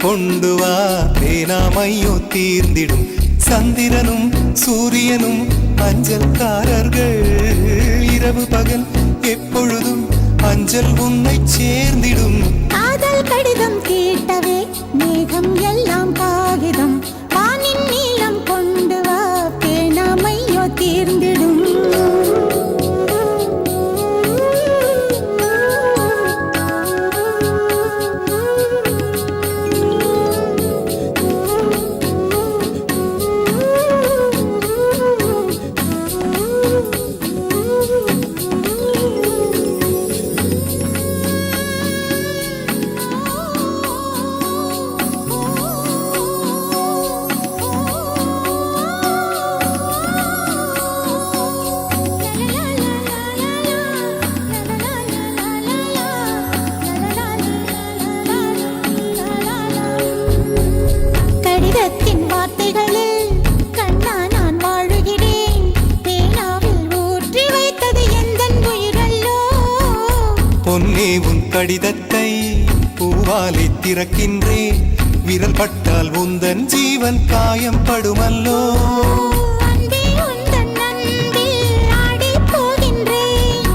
கொண்டு வா பேனாமையோ தீர்ந்திடும் சந்திரனும் சூரியனும் அஞ்சல்காரர்கள் இரவு பகல் எப்பொழுதும் அஞ்சல் உன்னை சேர்ந்திடும் காதல் கடிதம் கேட்டவே மேகம் எல்லாம் காகிதம் வானின் நீளம் கொண்டு வா பேனாமையோ தீர்ந்திடும் கடிதத்தின் வார்த்தைகளில் கண்ணா நான் வாழுகிறேன் பேனாவில் ஊற்றி வைத்தது எந்தன் உயிரல்லோ பொன்னே உன் கடிதத்தை பூவாலை திறக்கின்றேன் விரல் பட்டால் உந்தன் ஜீவன் காயம் படுமல்லோ அன்பே உந்தன் அன்பில் ஆடிப் போகின்றேன்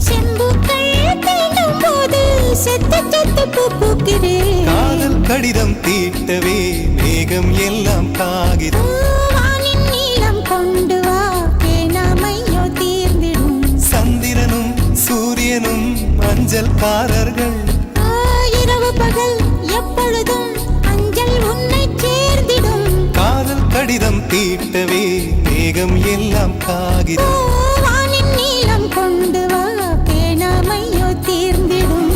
செம்புக்கள் தீண்டும் போது செத்து செத்து பூ பூக்கிறேன் காதல் கடிதம் தீட்டவே மேகம் எல்லாம் காகிதம் வானின் நீளம் கொண்டு வா பேனாமையோ தீர்ந்திடும் சந்திரனும் சூரியனும் அஞ்சல்காரர்கள் இரவு பகல் எப்பொழுதும் அஞ்சல் உன்னை சேர்ந்திடும் காதல் கடிதம் தீட்டவே மேகம் எல்லாம் காகிதம் வானின் நீளம் கொண்டு வா பேனாமையோ தீர்ந்திடும்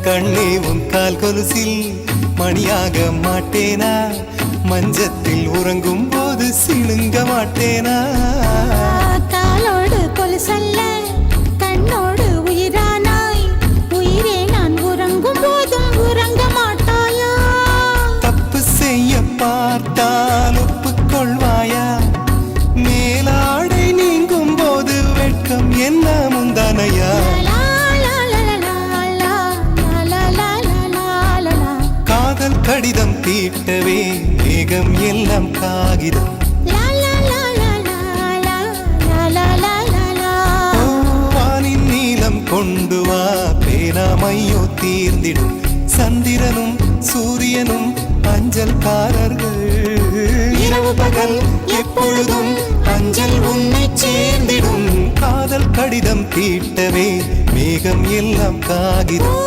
கண்ணே உன் கால் கொலுசில் மணியாக மாட்டேனா மஞ்சத்தில் உறங்கும் போது சிணுங்க மாட்டேனா காலோடு கொலுசல்ல கண்ணோடு உயிரானாய் உயிரே நான் உறங்கும் போதும் உறங்க மாட்டாயா தப்பு செய்ய பார்த்தால் ஒப்புக்கொள்வாயா மேலாடை நீங்கும் போது வெட்கம் என்ன முந்தானையா காதல் கடிதம் தீட்டவே மேகம் எல்லாம் காகிதம் வானின் நீளம் கொண்டு வா பேனாமையோ தீர்ந்திடும் சந்திரனும் சூரியனும் அஞ்சல்காரர்கள் இரவு பகல் எப்பொழுதும் அஞ்சல் உன்னை சேர்ந்திடும் காதல் கடிதம் தீட்டவே மேகம் எல்லாம் காகிதம்